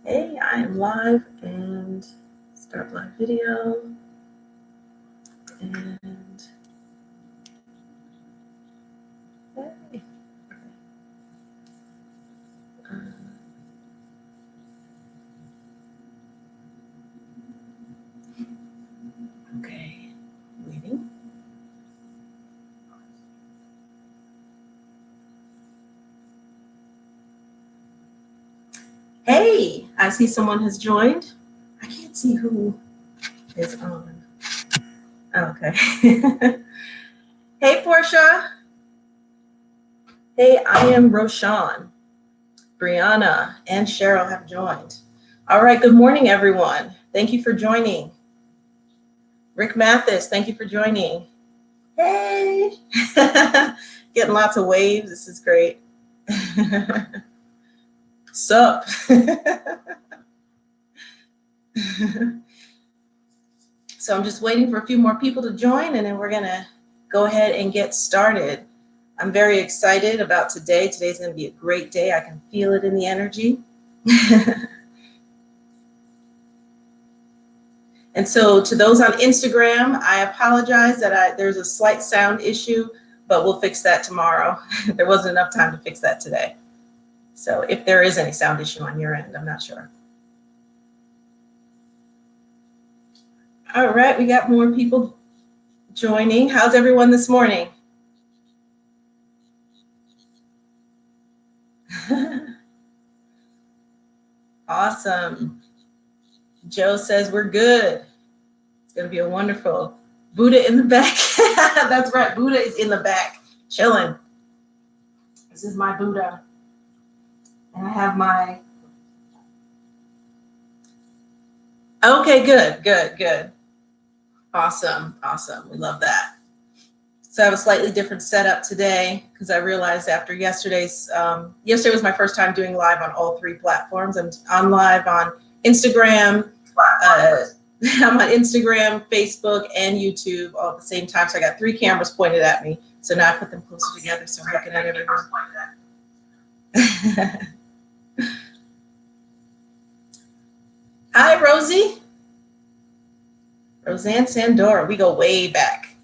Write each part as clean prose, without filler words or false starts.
Hey, I am live and start live video. And hey. Okay, waiting. Hey, I see someone has joined. I can't see who is on. Okay. Hey, Portia. Hey, I am Roshan. Brianna and Cheryl have joined. All right, good morning, everyone. Thank you for joining. Rick Mathis, thank you for joining. Hey, getting lots of waves. This is great. Sup? So I'm just waiting for a few more people to join, and then we're gonna go ahead and get started. I'm very excited about today. Today's gonna be a great day. I can feel it in the energy. And so to those on Instagram, I apologize that there's a slight sound issue, but we'll fix that tomorrow. There wasn't enough time to fix that today. So if there is any sound issue on your end, I'm not sure. All right, we got more people joining. How's everyone this morning? Awesome. Joe says we're good. It's gonna be a wonderful. Buddha in the back. That's right, Buddha is in the back, chilling. This is my Buddha. And I have my, okay, good. Awesome. We love that. So I have a slightly different setup today because I realized after yesterday was my first time doing live on all three platforms. I'm live on Instagram, I'm on Instagram, Facebook, and YouTube all at the same time. So I got three cameras pointed at me. So now I put them closer together so I'm looking at everyone. Hi, Rosie. Roseanne Sandora. We go way back.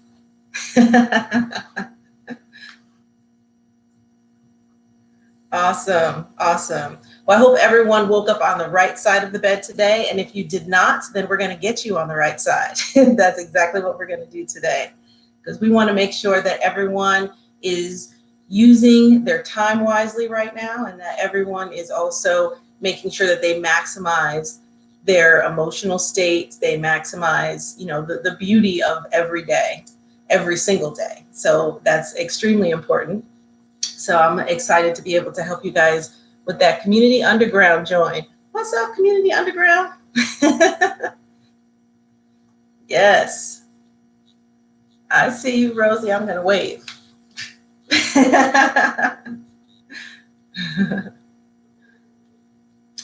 Awesome. Well, I hope everyone woke up on the right side of the bed today. And if you did not, then we're going to get you on the right side. That's exactly what we're going to do today, because we want to make sure that everyone is using their time wisely right now, and that everyone is also making sure that they maximize their emotional state. They maximize, the beauty of every day, every single day. So that's extremely important. So I'm excited to be able to help you guys with that Community Underground join. What's up, Community Underground? Yes. I see you, Rosie. I'm going to wave.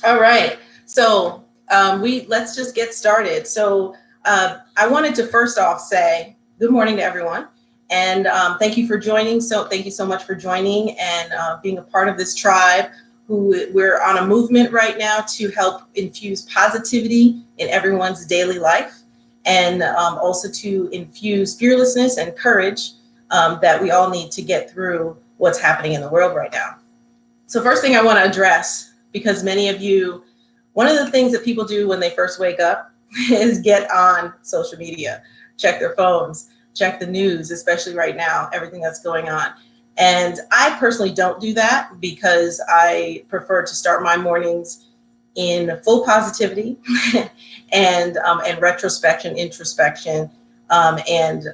All right. So let's just get started. So I wanted to first off say good morning to everyone. And thank you for joining. So thank you so much for joining and being a part of this tribe. We're on a movement right now to help infuse positivity in everyone's daily life, and also to infuse fearlessness and courage that we all need to get through what's happening in the world right now. So first thing I want to address, because many of you, one of the things that people do when they first wake up is get on social media, check their phones, check the news, especially right now, everything that's going on. And I personally don't do that because I prefer to start my mornings in full positivity and retrospection, introspection, and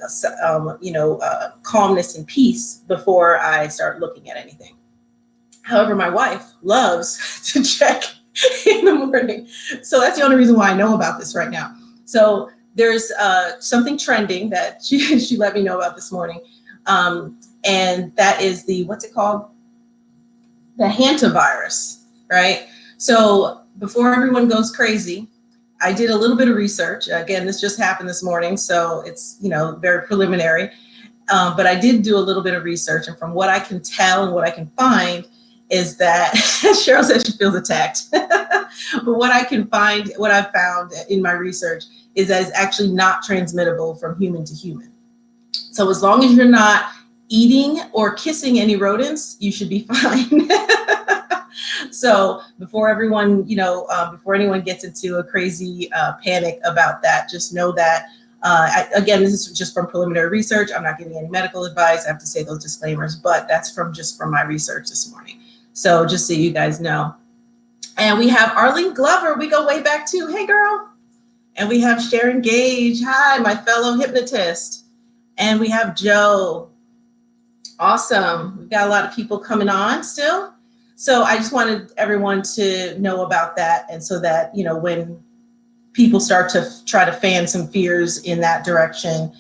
calmness and peace before I start looking at anything. However, my wife loves to check in the morning. So that's the only reason why I know about this right now. So there's something trending that she let me know about this morning. And that is what's it called? The Hantavirus, right? So before everyone goes crazy, I did a little bit of research. Again, this just happened this morning, so it's, very preliminary. But I did do a little bit of research, and from what I can tell and what I can find is that Cheryl says she feels attacked. But what I've found in my research is that it's actually not transmittable from human to human. So as long as you're not eating or kissing any rodents, you should be fine. So before everyone, before anyone gets into a crazy panic about that, just know that, again, this is just from preliminary research. I'm not giving any medical advice. I have to say those disclaimers, but that's just from my research this morning. So just so you guys know. And we have Arlene Glover. We go way back too. Hey, girl. And we have Sharon Gage. Hi, my fellow hypnotist. And we have Joe. Awesome. We've got a lot of people coming on still. So I just wanted everyone to know about that. And so that, when people start to try to fan some fears in that direction,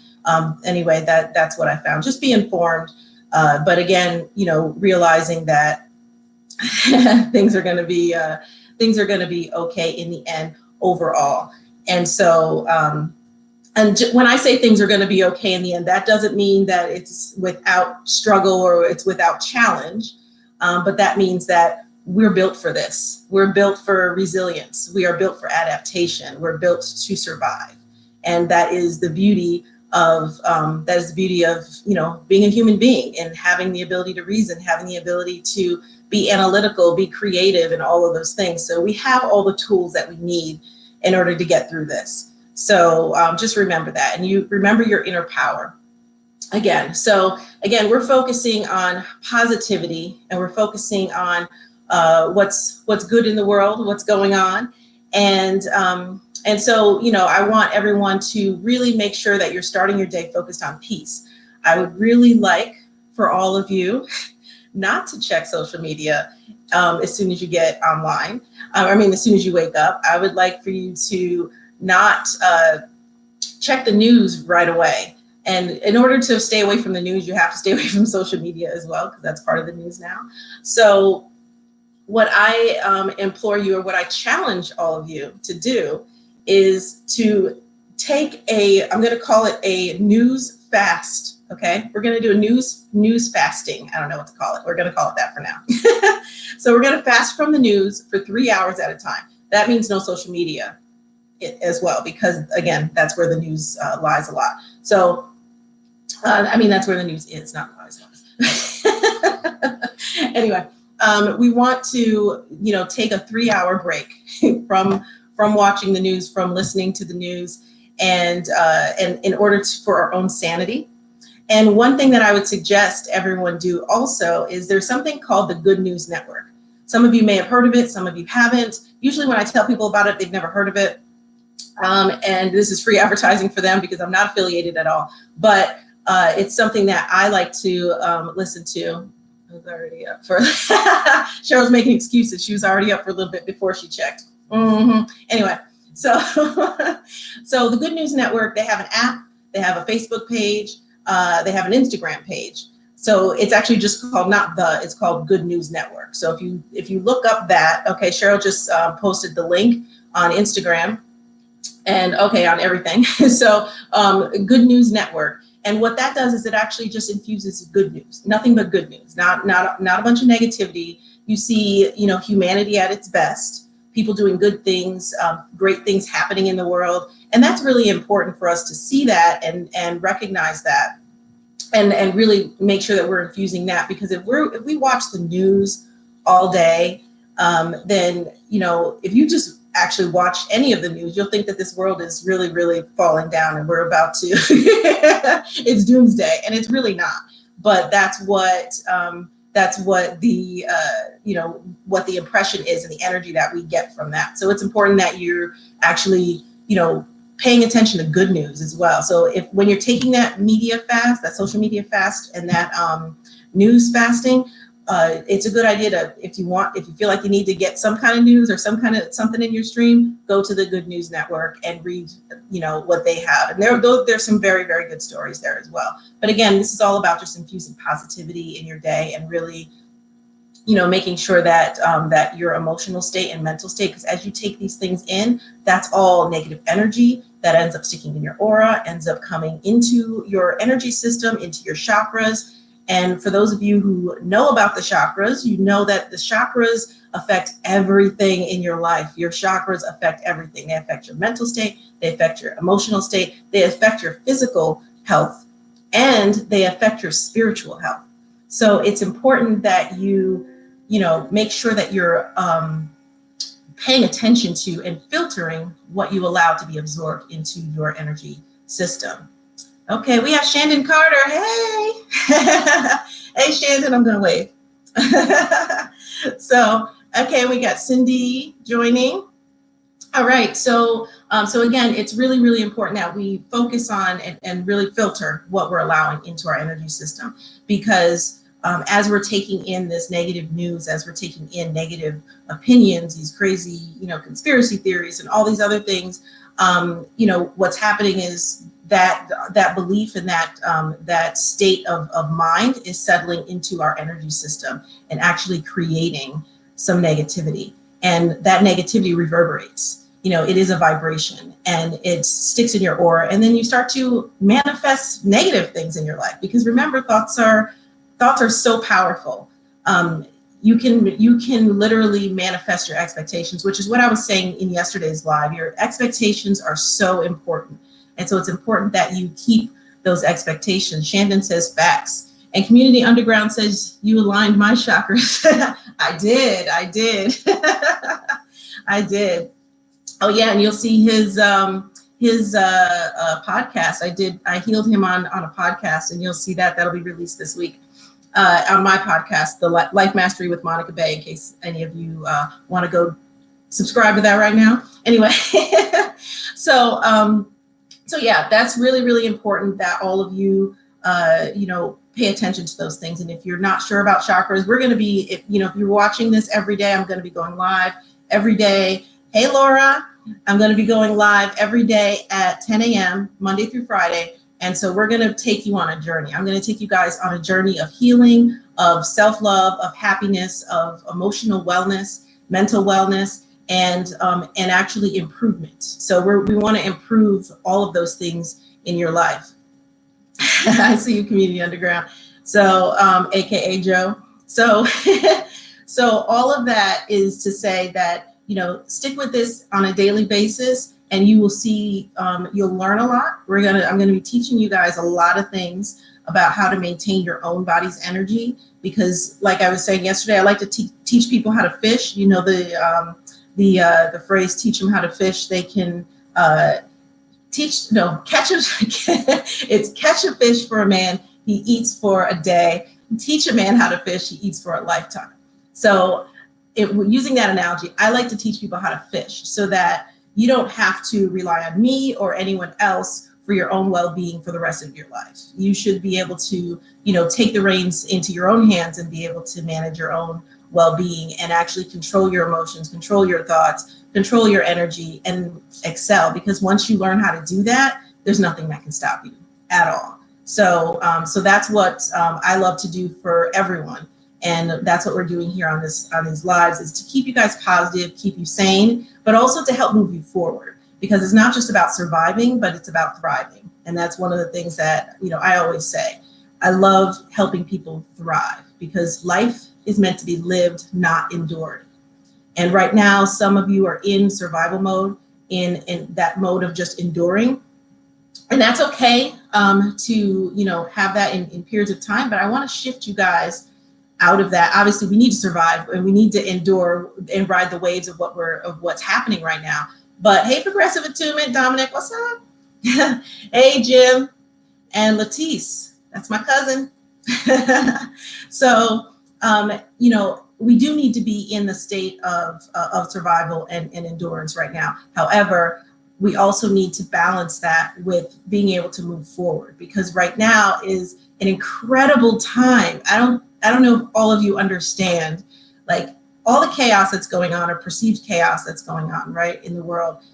anyway, that's what I found. Just be informed. But again, realizing that things are going to be okay in the end overall. And so, when I say things are going to be okay in the end, that doesn't mean that it's without struggle or it's without challenge. But that means that we're built for this. We're built for resilience. We are built for adaptation. We're built to survive. And that is the beauty of being a human being and having the ability to reason, having the ability to be analytical, be creative, and all of those things. So we have all the tools that we need in order to get through this. So just remember that, and you remember your inner power. Again, we're focusing on positivity, and we're focusing on what's good in the world, what's going on, and so I want everyone to really make sure that you're starting your day focused on peace. I would really like for all of you not to check social media as soon as you get online. As soon as you wake up. I would like for you to not check the news right away. And in order to stay away from the news, you have to stay away from social media as well, because that's part of the news now. So what I implore you, or what I challenge all of you to do, is to take I'm going to call it a news fast. Okay, we're going to do a news fasting. I don't know what to call it. We're going to call it that for now. So we're going to fast from the news for 3 hours at a time. That means no social media as well, because again, that's where the news lies a lot. So that's where the news is, not lies. Anyway, we want to, take a 3-hour break from watching the news, from listening to the news, and in order for our own sanity. And one thing that I would suggest everyone do also is there's something called the Good News Network. Some of you may have heard of it, some of you haven't. Usually when I tell people about it, they've never heard of it. And this is free advertising for them because I'm not affiliated at all. But it's something that I like to listen to. I was already up for Cheryl's making excuses. She was already up for a little bit before she checked. Anyway, so the Good News Network, they have an app, they have a Facebook page, they have an Instagram page. So it's actually just called, it's called Good News Network. So if you look up that, okay, Cheryl just posted the link on Instagram and on everything. So Good News Network. And what that does is it actually just infuses good news, nothing but good news, not a bunch of negativity. You see, humanity at its best, people doing good things, great things happening in the world. And that's really important for us to see that and recognize that and really make sure that we're infusing that, because if we watch the news all day, then, if you just actually watch any of the news, you'll think that this world is really, really falling down and we're about to, it's doomsday, and it's really not. But that's what the, what the impression is and the energy that we get from that. So it's important that you're actually, paying attention to good news as well. So when you're taking that media fast, that social media fast, and that news fasting, it's a good idea to, if you feel like you need to get some kind of news or some kind of something in your stream, go to the Good News Network and read, what they have. And there's some very, very good stories there as well. But again, this is all about just infusing positivity in your day and really, making sure that that your emotional state and mental state, because as you take these things in, that's all negative energy that ends up sticking in your aura, ends up coming into your energy system, into your chakras. And for those of you who know about the chakras, you know that the chakras affect everything in your life. Your chakras affect everything. They affect your mental state, they affect your emotional state, they affect your physical health, and they affect your spiritual health. So it's important that you make sure that you're paying attention to and filtering what you allow to be absorbed into your energy system. Okay, we have Shandon Carter. Hey, hey, Shandon, I'm gonna wave. So, okay, we got Cindy joining. All right, so again, it's really, really important that we focus on and really filter what we're allowing into our energy system, because as we're taking in this negative news, as we're taking in negative opinions, these crazy, conspiracy theories and all these other things, what's happening is that belief and that state of mind is settling into our energy system and actually creating some negativity. And that negativity reverberates. It is a vibration and it sticks in your aura. And then you start to manifest negative things in your life, because remember, thoughts are so powerful. You can literally manifest your expectations, which is what I was saying in yesterday's live. Your expectations are so important. And so it's important that you keep those expectations. Shandon says facts. And Community Underground says you aligned my chakras. I did. I did. Oh yeah, and you'll see his podcast. I healed him on a podcast, and you'll see that'll be released this week on my podcast, the Life Mastery with Monica Bay, in case any of you want to go subscribe to that right now. Anyway, so yeah, that's really, really important that all of you pay attention to those things. And if you're not sure about chakras, we're going to be, if you're watching this every day, I'm going to be going live every day. Hey, Laura, I'm going to be going live every day at 10 a.m. Monday through Friday. And so we're going to take you on a journey. I'm going to take you guys on a journey of healing, of self-love, of happiness, of emotional wellness, mental wellness, and actually improvement. So we want to improve all of those things in your life. I see you, Community Underground. So, AKA Joe. So, so all of that is to say that, stick with this on a daily basis, and you will see, you'll learn a lot. I'm gonna be teaching you guys a lot of things about how to maintain your own body's energy, because like I was saying yesterday, I like to teach people how to fish. The phrase, teach them how to fish. They can catch a fish for a man, he eats for a day. Teach a man how to fish, he eats for a lifetime. So using that analogy, I like to teach people how to fish so that you don't have to rely on me or anyone else for your own well-being for the rest of your life. You should be able to, take the reins into your own hands and be able to manage your own well-being and actually control your emotions, control your thoughts, control your energy, and excel. Because once you learn how to do that, there's nothing that can stop you at all. So that's what I love to do for everyone. And that's what we're doing here on these lives, is to keep you guys positive, keep you sane, but also to help move you forward. Because it's not just about surviving, but it's about thriving. And that's one of the things that, I always say. I love helping people thrive, because life is meant to be lived, not endured. And right now, some of you are in survival mode, in that mode of just enduring. And that's okay to, have that in periods of time. But I want to shift you guys out of that. Obviously, we need to survive and we need to endure and ride the waves of what's happening right now. But hey, Progressive Attunement, Dominic, what's up? Hey, Jim and Latisse, that's my cousin. So, we do need to be in the state of survival and endurance right now. However, we also need to balance that with being able to move forward, because right now is an incredible time. I don't know if all of you understand, like, all the chaos that's going on, or perceived chaos that's going on, right, in the world.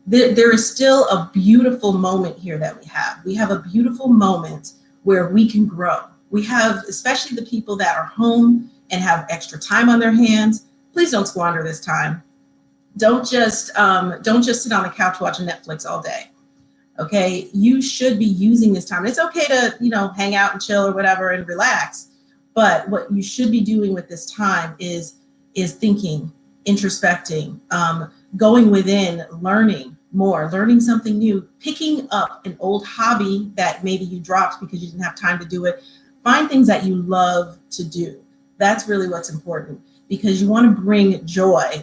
There is still a beautiful moment here that we have. We have a beautiful moment where we can grow. We have, especially the people that are home and have extra time on their hands, please don't squander this time. Don't just sit on the couch watching Netflix all day. Okay, you should be using this time. It's okay to, you know, hang out and chill or whatever and relax, but what you should be doing with this time is thinking, introspecting, going within, learning more, learning something new, picking up an old hobby that maybe you dropped because you didn't have time to do it. Find things that you love to do. That's really what's important, because you want to bring joy.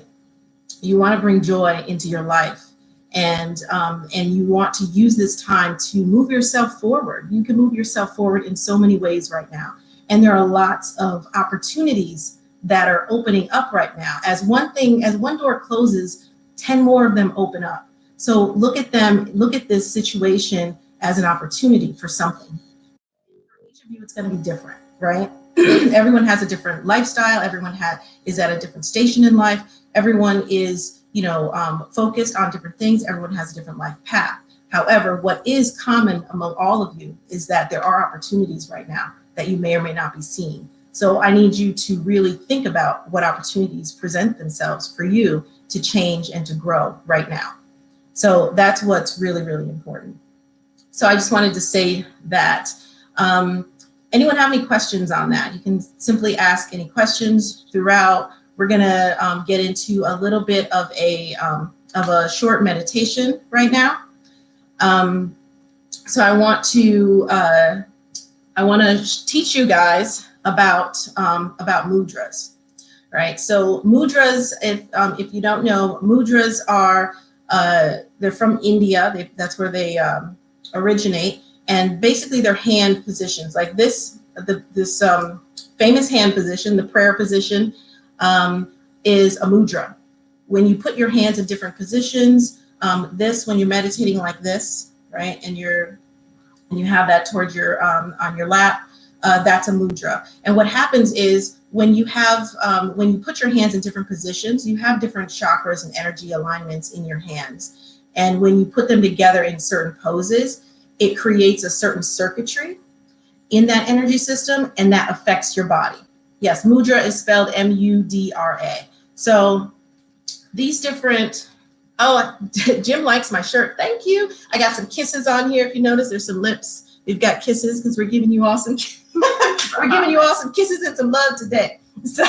You want to bring joy into your life. And you want to use this time to move yourself forward. You can move yourself forward in so many ways right now. And there are lots of opportunities that are opening up right now. As one door closes, 10 more of them open up. So look at this situation as an opportunity for something. For each of you, it's going to be different, right? Everyone has a different lifestyle. Everyone is at a different station in life. Everyone is, you know, focused on different things. Everyone has a different life path. However, what is common among all of you is that there are opportunities right now that you may or may not be seeing. So I need you to really think about what opportunities present themselves for you to change and to grow right now. So that's what's really, really important. So I just wanted to say that. Anyone have any questions on that? You can simply ask any questions throughout. We're gonna get into a little bit of a short meditation right now. So I want to teach you guys about mudras, right? So mudras, if you don't know, mudras are they're from India. That's where they originate. And basically they're hand positions like this, this famous hand position, the prayer position, is a mudra. When you put your hands in different positions, when you're meditating like this, right? And you have that towards your, on your lap, that's a mudra. And what happens is when you put your hands in different positions, you have different chakras and energy alignments in your hands. And when you put them together in certain poses, it creates a certain circuitry in that energy system, and that affects your body. Yes, mudra is spelled M-U-D-R-A. So these different, oh, Jim likes my shirt. Thank you. I got some kisses on here. If you notice, there's some lips. We've got kisses because we're giving you all some kisses and some love today. So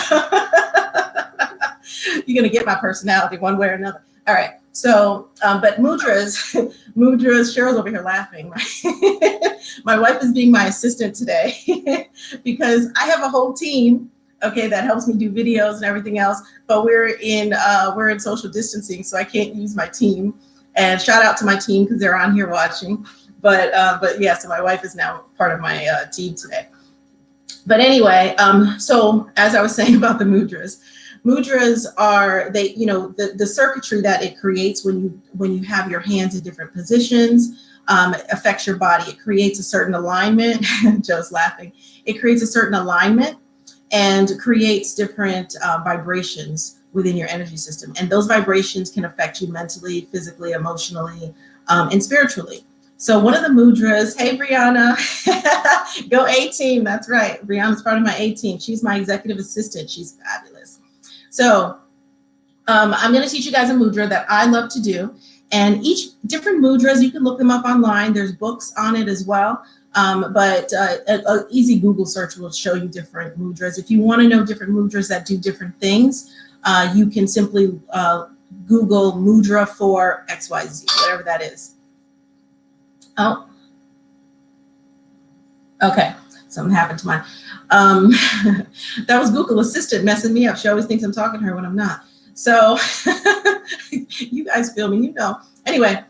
you're going to get my personality one way or another. All right. So, but mudras, Cheryl's over here laughing. Right? My wife is being my assistant today because I have a whole team, okay, that helps me do videos and everything else. But we're in social distancing, so I can't use my team. And shout out to my team because they're on here watching. But yeah, so my wife is now part of my team today. But anyway, so as I was saying about the mudras. Mudras are the circuitry that it creates when you have your hands in different positions affects your body. It creates a certain alignment. Joe's laughing. It creates a certain alignment and creates different vibrations within your energy system. And those vibrations can affect you mentally, physically, emotionally, and spiritually. So one of the mudras, hey, Brianna, go A team. That's right. Brianna's part of my A team. She's my executive assistant. She's fabulous. So I'm going to teach you guys a mudra that I love to do. And each different mudras, you can look them up online. There's books on it as well. But an easy Google search will show you different mudras. If you want to know different mudras that do different things, you can simply Google mudra for XYZ, whatever that is. Oh, okay. Something happened to mine. That was Google Assistant messing me up. She always thinks I'm talking to her when I'm not. So you guys feel me, you know. Anyway,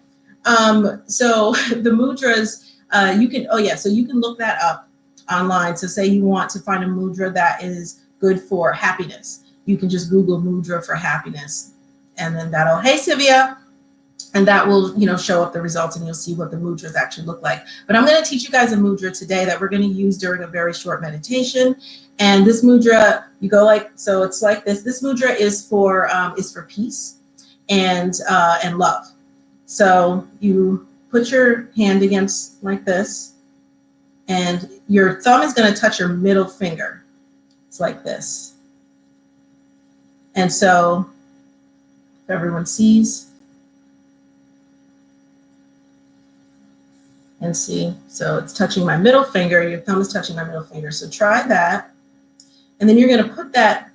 so the mudras, so you can look that up online. So say you want to find a mudra that is good for happiness. You can just Google mudra for happiness. And then hey, Sylvia. And that will, show up the results and you'll see what the mudras actually look like. But I'm going to teach you guys a mudra today that we're going to use during a very short meditation. And this mudra, you go so it's like this. This mudra is for peace and love. So you put your hand against like this, and your thumb is going to touch your middle finger. It's like this. And so if everyone sees, and see. So it's touching my middle finger. Your thumb is touching my middle finger. So try that. And then you're going to put that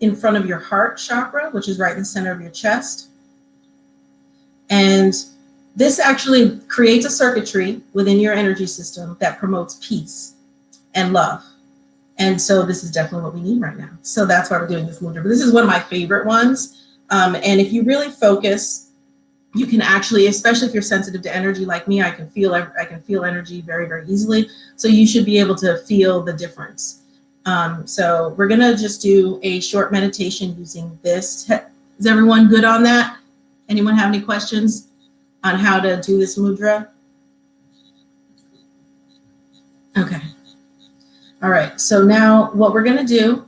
in front of your heart chakra, which is right in the center of your chest. And this actually creates a circuitry within your energy system that promotes peace and love. And so this is definitely what we need right now. So that's why we're doing this mudra. But this is one of my favorite ones. And if you really focus, you can actually, especially if you're sensitive to energy like me, I can feel energy very, very easily. So you should be able to feel the difference. So we're gonna just do a short meditation using this. Is everyone good on that? Anyone have any questions on how to do this mudra? Okay. All right. So now what we're gonna do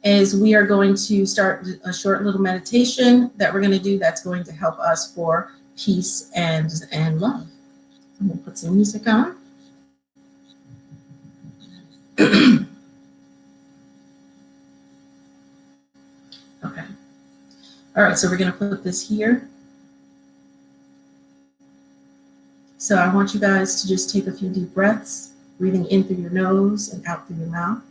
is we are going to start a short little meditation that we're going to do that's going to help us for peace and love. I'm going to put some music on. Okay. All right, so we're going to put this here. So I want you guys to just take a few deep breaths, breathing in through your nose and out through your mouth.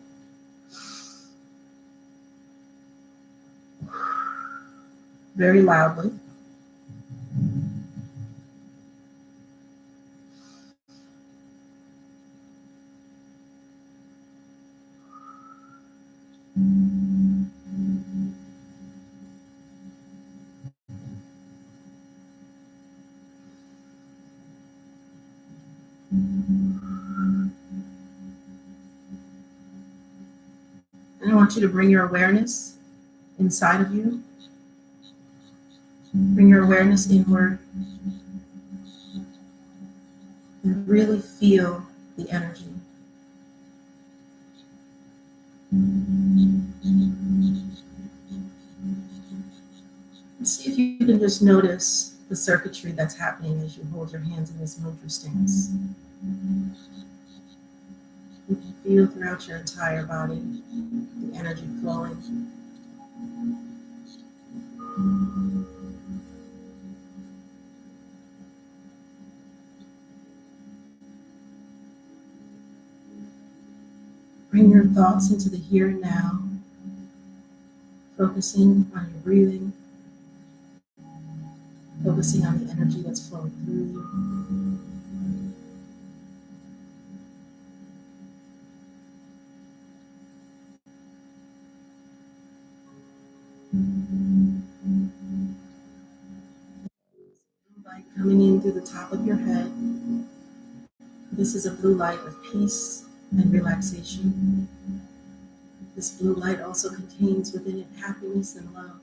Very loudly. And I want you to bring your awareness inside of you. Bring your awareness inward and really feel the energy. And see if you can just notice the circuitry that's happening as you hold your hands in this mudra stance. You can feel throughout your entire body the energy flowing. Bring your thoughts into the here and now, focusing on your breathing, focusing on the energy that's flowing through you. Light coming in through the top of your head. This is a blue light of peace and relaxation. This blue light also contains within it happiness and love.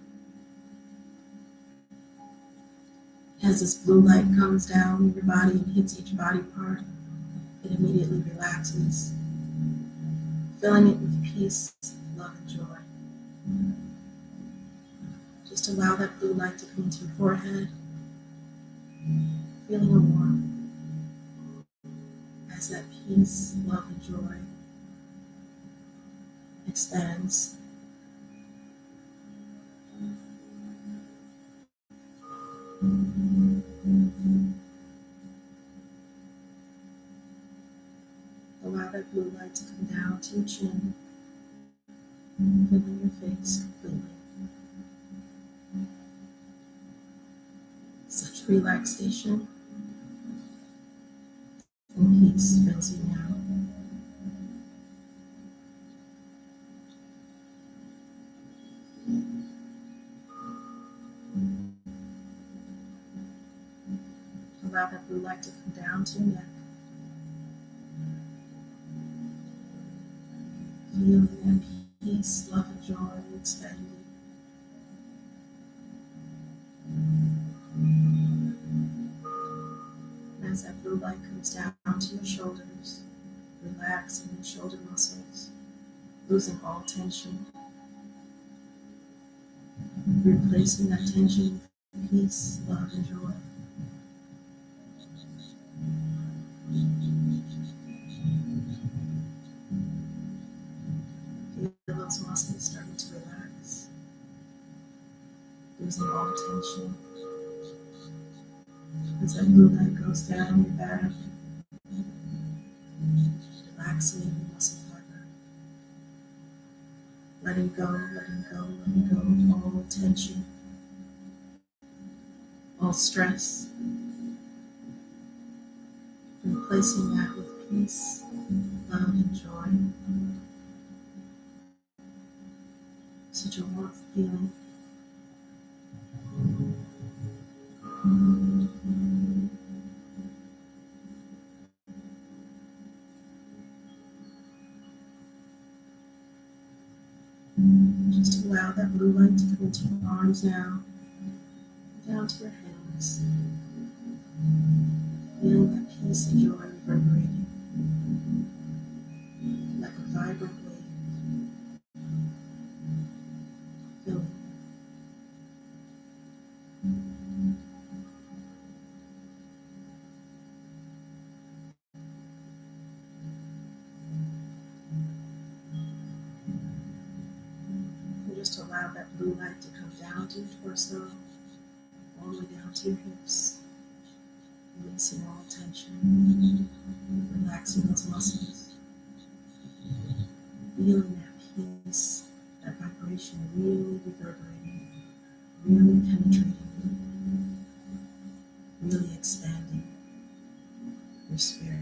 As this blue light comes down your body and hits each body part, it immediately relaxes, filling it with peace, love, and joy. Just allow that blue light to come into your forehead, feeling a warmth as that peace, love, and joy expands. Allow that blue light to come down to your chin, filling your face completely. Such relaxation and peace fills you now. Allow that blue light to come down to your neck. Feeling that peace, love, and joy expanding. As that blue light comes down to your shoulders, relaxing your shoulder muscles, losing all tension, replacing that tension with peace, love, and joy. Feel those muscles starting to relax, losing all tension. As that blue light goes down your back, relaxing every muscle fiber, letting go, letting go, letting go of all tension, all stress, and replacing that with peace, love, and joy. Such a warmth feeling. Just allow that blue light to come into your arms now, down to your hands. Feeling that peace and joy reverberating like a vibrant wave. Feeling. And just allow that blue light to come down to your torso, all the way down to your hips, releasing all tension, relaxing those muscles, feeling that peace, that vibration really reverberating, really penetrating, really expanding your spirit.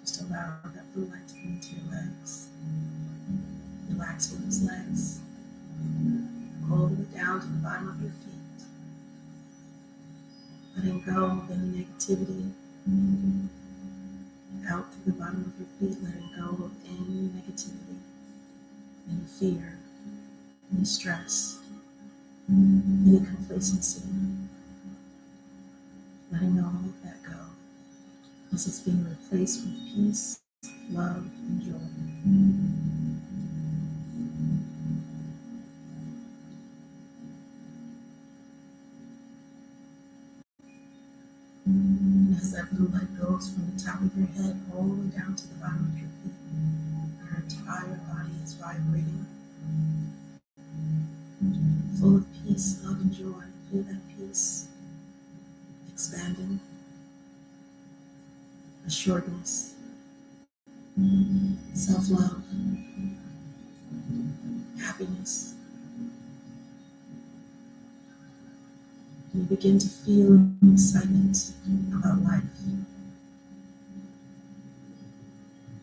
Just allow that blue light to come into your legs, relaxing those legs, all the way down to the bottom of your feet. Letting go of any negativity out through the bottom of your feet, letting go of any negativity, any fear, any stress, any complacency. Letting all of that go as it's being replaced with peace, love, and joy. And as that blue light goes from the top of your head all the way down to the bottom of your feet, your entire body is vibrating, full of peace, love, and joy. Feel that peace expanding, assuredness, self-love, happiness. You begin to feel excitement about life,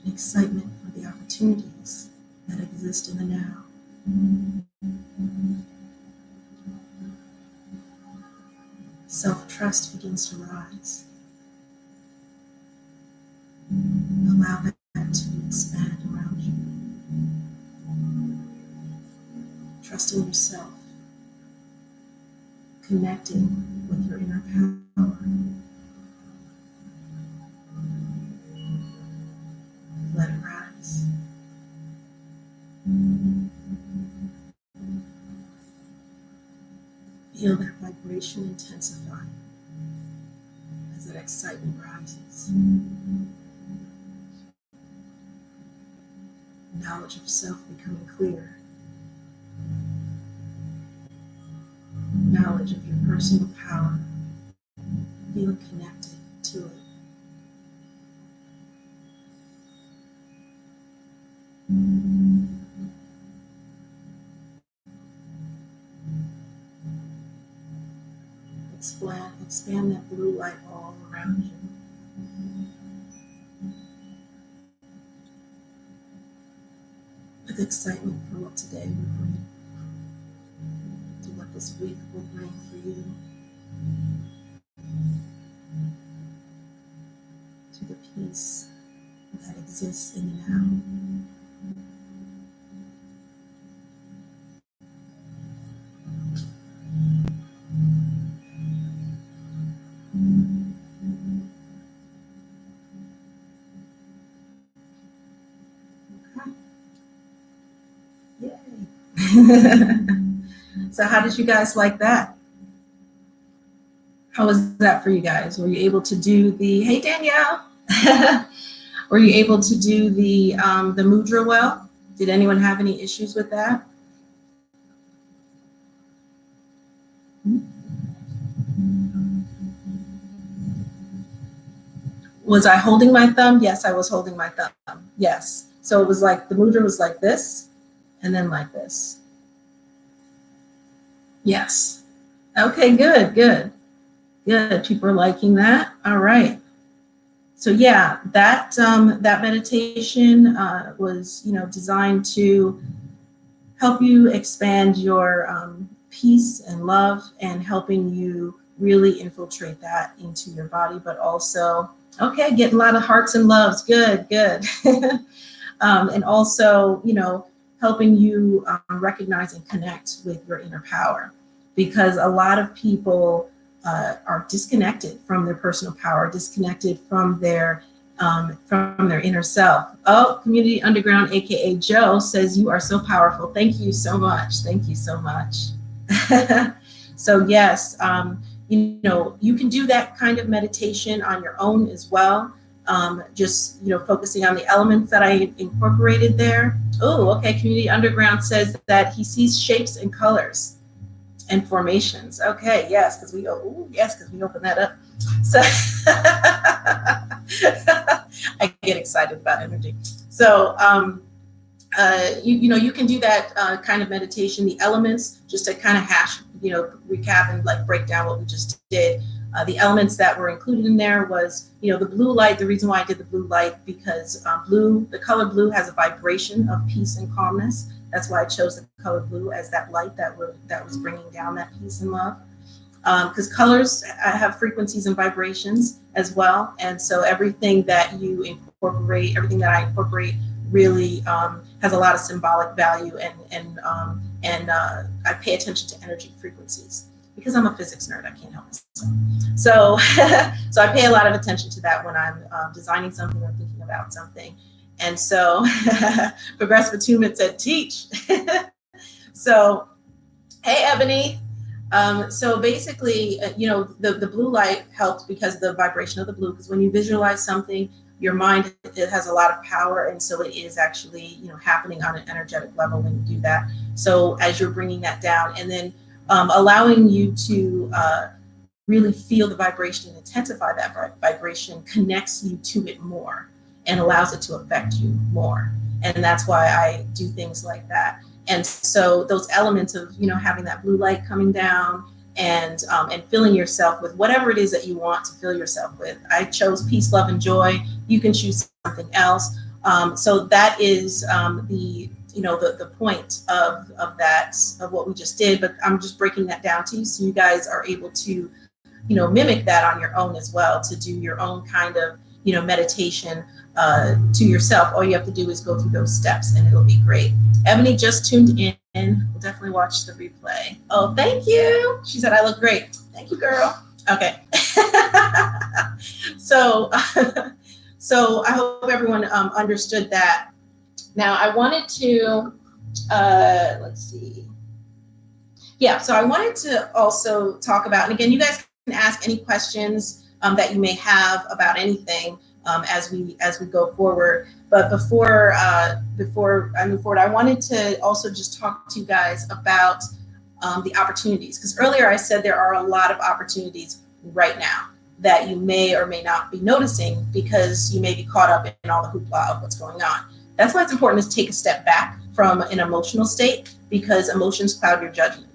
excitement for the opportunities that exist in the now. Self-trust begins to rise. Allow that to expand around you. Trusting yourself, connecting with your inner power. Let it rise. Feel that vibration intensify as that excitement rises. Knowledge of self becoming clear. Knowledge of your personal power. Feeling connected to it. Expand that blue light all around you. With excitement for what today will bring, to what this week will bring for you, to the peace that exists in the now. Yay. So how did you guys like that? How was that for you guys? Were you able to do the, hey Danielle, were you able to do the mudra well? Did anyone have any issues with that? Was I holding my thumb? Yes, I was holding my thumb. Yes. So it was like the mudra was like this and then like this. Yes. Okay, good, good, good. People are liking that. All right. So yeah, that meditation was, you know, designed to help you expand your peace and love, and helping you really infiltrate that into your body, but also, okay, getting a lot of hearts and loves. Good, good. And also, you know, helping you recognize and connect with your inner power, because a lot of people are disconnected from their personal power, disconnected from their inner self. Oh, Community Underground, aka Joe, says you are so powerful. Thank you so much. Thank you so much. So yes, you know, you can do that kind of meditation on your own as well. Just, you know, focusing on the elements that I incorporated there. Oh, okay. Community Underground says that he sees shapes and colors and formations. Okay, yes, because we open that up. So I get excited about energy. So you know, you can do that kind of meditation, the elements, just to kind of hash, you know, recap and like break down what we just did. The elements that were included in there was, you know, the blue light. The reason why I did the blue light, because the color blue has a vibration of peace and calmness. That's why I chose the color blue as that light that was bringing down that peace and love. Because colors have frequencies and vibrations as well. And so everything that I incorporate really has a lot of symbolic value, and I pay attention to energy frequencies because I'm a physics nerd. I can't help myself. So, so I pay a lot of attention to that when I'm designing something or thinking about something. And so, Progressive Attunement said, teach. So, hey, Ebony. So basically, you know, the blue light helps because of the vibration of the blue, because when you visualize something, your mind, it has a lot of power. And so it is actually, you know, happening on an energetic level when you do that. So as you're bringing that down, and then allowing you to really feel the vibration and intensify that vibration, connects you to it more and allows it to affect you more. And that's why I do things like that. And so those elements of, you know, having that blue light coming down and filling yourself with whatever it is that you want to fill yourself with. I chose peace, love, and joy. You can choose something else. So that is the point of what we just did. But I'm just breaking that down to you so you guys are able to, you know, mimic that on your own as well, to do your own kind of, you know, meditation to yourself. All you have to do is go through those steps and it'll be great. Ebony just tuned in. We'll definitely watch the replay. Oh, thank you. She said I look great. Thank you, girl. Okay. So I hope everyone understood that. Now I wanted to, let's see. Yeah, so I wanted to also talk about, and again, you guys can ask any questions that you may have about anything as we go forward. But before I move forward, I wanted to also just talk to you guys about the opportunities, because earlier I said there are a lot of opportunities right now that you may or may not be noticing because you may be caught up in all the hoopla of what's going on. That's why it's important to take a step back from an emotional state, because emotions cloud your judgment.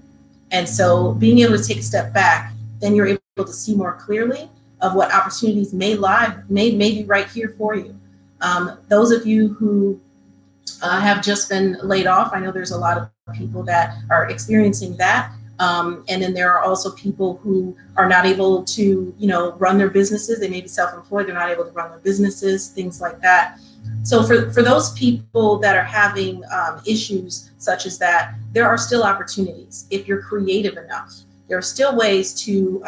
And so being able to take a step back, then you're able to see more clearly of what opportunities may be right here for you. Those of you who have just been laid off, I know there's a lot of people that are experiencing that. And then there are also people who are not able to, you know, run their businesses. They may be self-employed, they're not able to run their businesses, things like that. So for those people that are having issues such as that, there are still opportunities. If you're creative enough, there are still ways to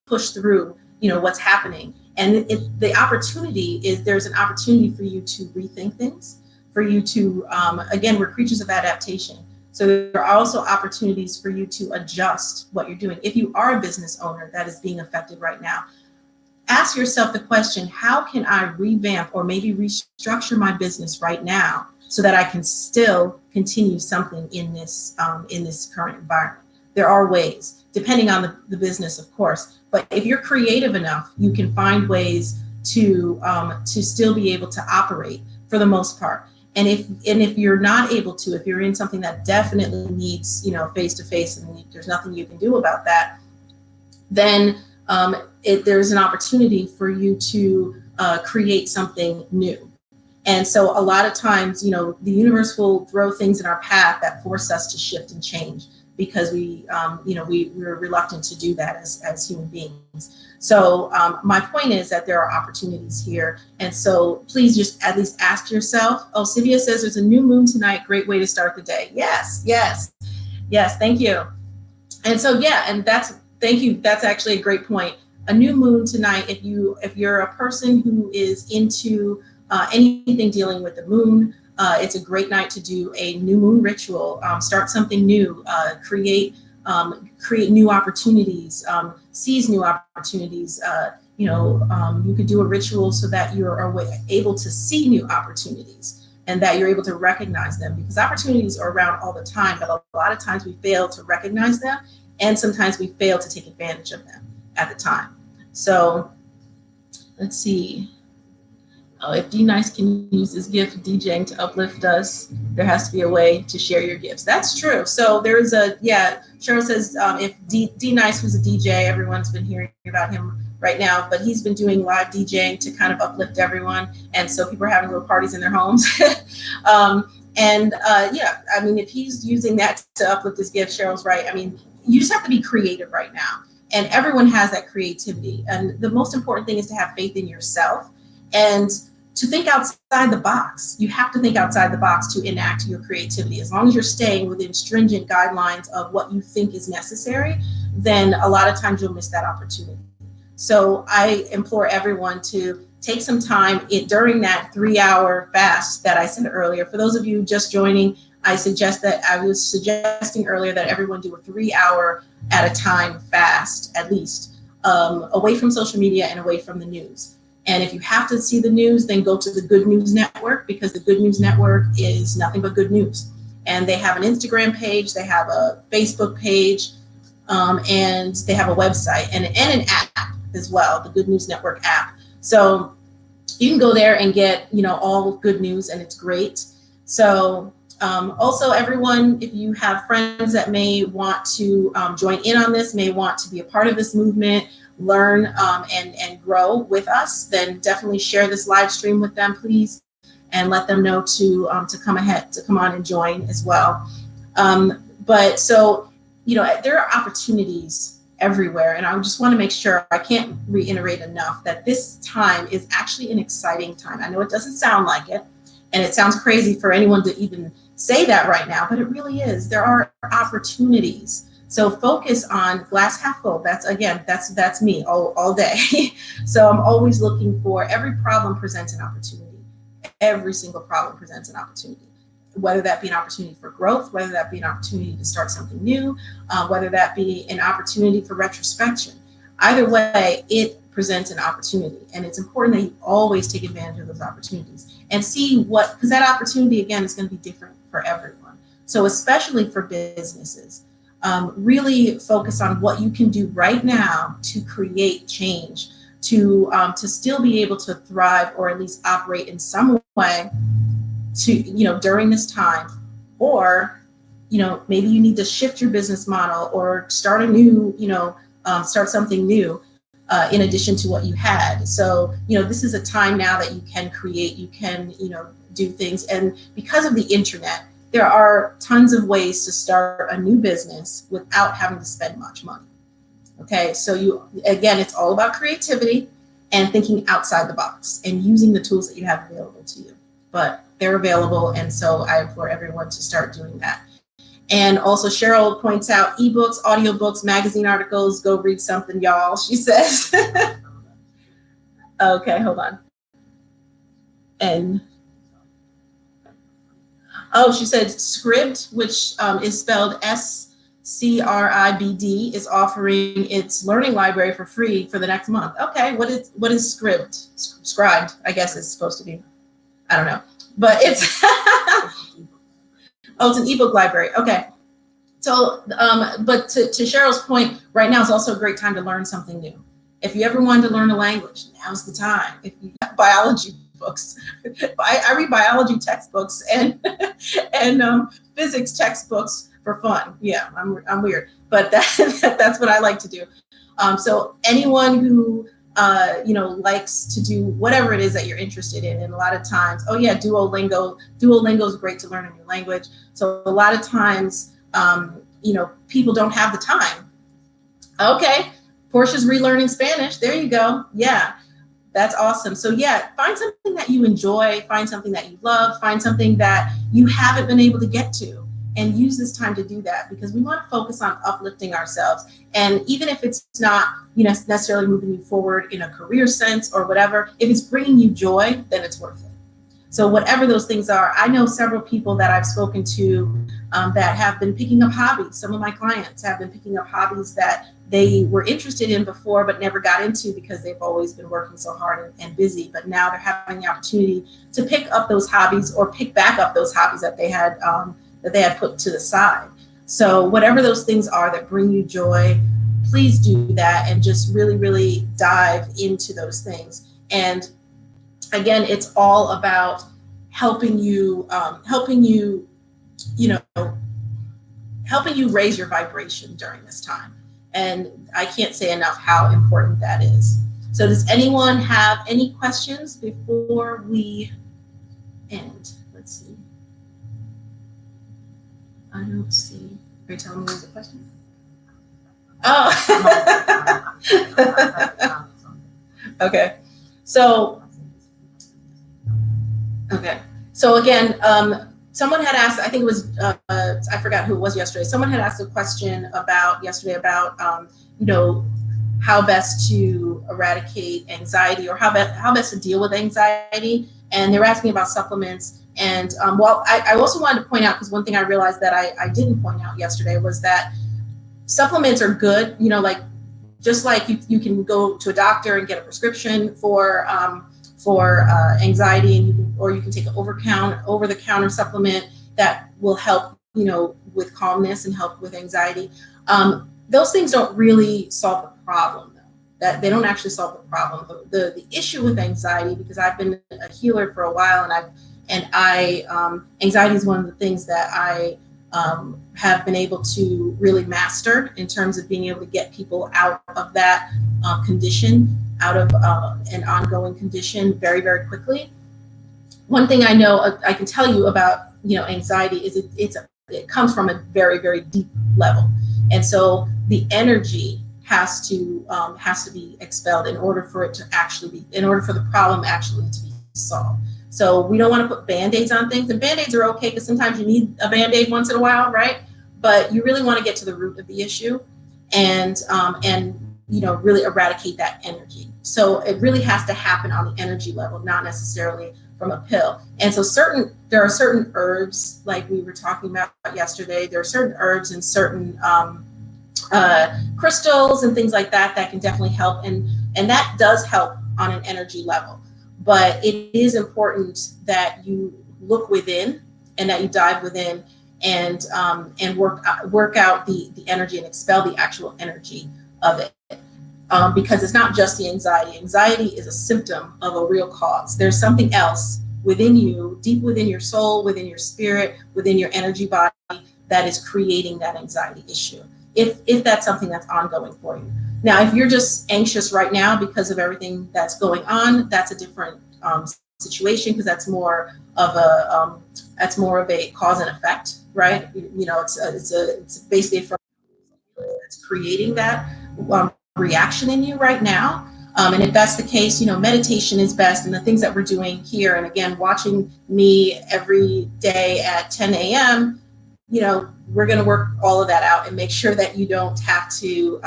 push through, you know, what's happening. And the opportunity is, there's an opportunity for you to rethink things, for you to, again, we're creatures of adaptation. So there are also opportunities for you to adjust what you're doing. If you are a business owner that is being affected right now, ask yourself the question, how can I revamp or maybe restructure my business right now so that I can still continue something in this current environment? There are ways, depending on the business, of course, but if you're creative enough, you can find ways to still be able to operate for the most part. And if you're not able to, if you're in something that definitely needs, face to face, and there's nothing you can do about that, then there's an opportunity for you to create something new. And so a lot of times, the universe will throw things in our path that force us to shift and change, because we're reluctant to do that as human beings. So my point is that there are opportunities here. And so please just at least ask yourself. Oh, Sylvia says there's a new moon tonight. Great way to start the day. Yes. Thank you. And so, thank you. That's actually a great point. A new moon tonight. If you're a person who is into anything dealing with the moon, it's a great night to do a new moon ritual. Start something new. Create new opportunities. Seize new opportunities. You could do a ritual so that you're able to see new opportunities and that you're able to recognize them, because opportunities are around all the time, but a lot of times we fail to recognize them, and sometimes we fail to take advantage of them at the time. So let's see. Oh, if D Nice can use this gift DJing to uplift us, there has to be a way to share your gifts. That's true. So there is Cheryl says if D Nice was a DJ, everyone's been hearing about him right now, but he's been doing live DJing to kind of uplift everyone. And so people are having little parties in their homes. If he's using that to uplift his gift, Cheryl's right. You just have to be creative right now. And everyone has that creativity. And the most important thing is to have faith in yourself and to think outside the box. You have to think outside the box to enact your creativity. As long as you're staying within stringent guidelines of what you think is necessary, then a lot of times you'll miss that opportunity. So I implore everyone to take some time during that 3-hour fast that I said earlier. For those of you just joining, I was suggesting earlier that everyone do a 3-hour at a time fast, at least, away from social media and away from the news. And if you have to see the news, then go to the Good News Network, because the Good News Network is nothing but good news. And they have an Instagram page, they have a Facebook page, and they have a website and an app as well, the Good News Network app. So you can go there and get, all good news, and it's great. So also, everyone, if you have friends that may want to join in on this, may want to be a part of this movement, learn and grow with us, then definitely share this live stream with them, please, and let them know to come on and join as well. There are opportunities everywhere, and I just want to make sure, I can't reiterate enough that this time is actually an exciting time. I know it doesn't sound like it, and it sounds crazy for anyone to even say that right now, but it really is. There are opportunities. So focus on glass half full. That's me all day. So I'm always looking for, every problem presents an opportunity. Every single problem presents an opportunity, whether that be an opportunity for growth, whether that be an opportunity to start something new, whether that be an opportunity for retrospection. Either way, it presents an opportunity, and it's important that you always take advantage of those opportunities and see because that opportunity, again, is going to be different for everyone. So especially for businesses, really focus on what you can do right now to create change, to still be able to thrive, or at least operate in some way during this time. Or maybe you need to shift your business model or start start something new in addition to what you had. So this is a time now that you can create, you can do things. And because of the internet, there are tons of ways to start a new business without having to spend much money. Okay, so it's all about creativity and thinking outside the box and using the tools that you have available to you. But they're available, and so I implore everyone to start doing that. And also, Cheryl points out ebooks, audiobooks, magazine articles. Go read something, y'all, she says. Okay, hold on. And Oh, she said Scribd, which is spelled SCRIBD, is offering its learning library for free for the next month. Okay, what is Scribd? Scribed, I guess it's supposed to be. I don't know, but it's oh, it's an ebook library. Okay. So, but to Cheryl's point, right now is also a great time to learn something new. If you ever wanted to learn a language, now's the time. If you have biology books, I read biology textbooks and physics textbooks for fun. Yeah, I'm weird, but that's what I like to do. So anyone who likes to do whatever it is that you're interested in, and a lot of times, oh yeah, Duolingo is great to learn a new language. So a lot of times, people don't have the time. Okay, Portia's relearning Spanish. There you go. Yeah, that's awesome. So yeah, find something that you enjoy, find something that you love, find something that you haven't been able to get to, and use this time to do that, because we want to focus on uplifting ourselves. And even if it's not, necessarily moving you forward in a career sense or whatever, if it's bringing you joy, then it's worth it. So whatever those things are, I know several people that I've spoken to that have been picking up hobbies. Some of my clients have been picking up hobbies that they were interested in before but never got into because they've always been working so hard and busy. But now they're having the opportunity to pick up those hobbies or pick back up those hobbies that they had put to the side. So whatever those things are that bring you joy, please do that and just really, really dive into those things. And again, it's all about helping you raise your vibration during this time. And I can't say enough how important that is. So does anyone have any questions before we end? Let's see. I don't see. Are you telling me there's a question? Oh. Okay. So again, someone had asked, I think it was, I forgot who it was yesterday. Someone had asked a question about how best to eradicate anxiety, or how best to deal with anxiety. And they were asking about supplements. And I also wanted to point out, because one thing I realized that I didn't point out yesterday was that supplements are good, just like you can go to a doctor and get a prescription for anxiety, and you can take an over-the-counter supplement that will help, with calmness and help with anxiety. Those things don't really solve the problem, though. That they don't actually solve the problem. The issue with anxiety, because I've been a healer for a while, and anxiety is one of the things that I have been able to really master in terms of being able to get people out of that condition, out of an ongoing condition very, very quickly. One thing I know, I can tell you about, anxiety is it comes from a very, very deep level. And so the energy has to be expelled in order for the problem actually to be solved. So we don't want to put Band-Aids on things, and Band-Aids are okay because sometimes you need a Band-Aid once in a while, right? But you really want to get to the root of the issue and really eradicate that energy. So it really has to happen on the energy level, not necessarily from a pill. And so there are certain herbs, like we were talking about yesterday, there are certain herbs and certain crystals and things like that can definitely help. And that does help on an energy level. But it is important that you look within and that you dive within and work out the energy and expel the actual energy of it. Because it's not just the anxiety. Anxiety is a symptom of a real cause. There's something else within you, deep within your soul, within your spirit, within your energy body, that is creating that anxiety issue. If that's something that's ongoing for you. Now, if you're just anxious right now because of everything that's going on, that's a different situation, because that's more of a cause and effect, right? It's basically from that's creating that reaction in you right now. And if that's the case, meditation is best, and the things that we're doing here, and again, watching me every day at 10 a.m., we're going to work all of that out and make sure that you don't have to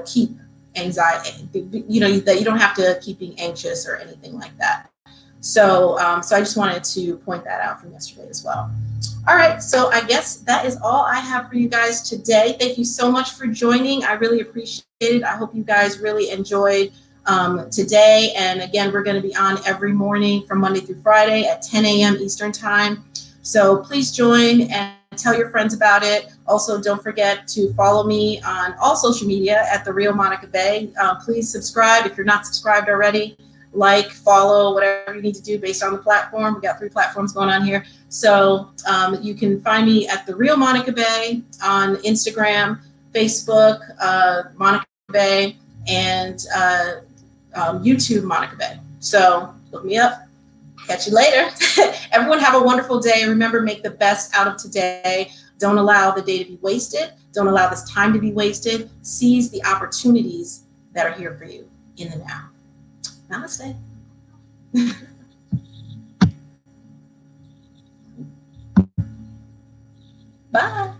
keep anxiety, that you don't have to keep being anxious or anything like that. So, so I just wanted to point that out from yesterday as well. All right, so I guess that is all I have for you guys today. Thank you so much for joining. I really appreciate it. I hope you guys really enjoyed today. And again, we're going to be on every morning from Monday through Friday at 10 a.m. Eastern time. So please join and tell your friends about it. Also, don't forget to follow me on all social media at The Real Monica Bay. Please subscribe if you're not subscribed already. Like, follow, whatever you need to do based on the platform. We got 3 platforms going on here. So you can find me at The Real Monica Bay on Instagram, Facebook, Monica Bay, and YouTube, Monica Bay. So look me up. Catch you later. Everyone have a wonderful day. Remember, make the best out of today. Don't allow the day to be wasted. Don't allow this time to be wasted. Seize the opportunities that are here for you in the now. Namaste. Bye.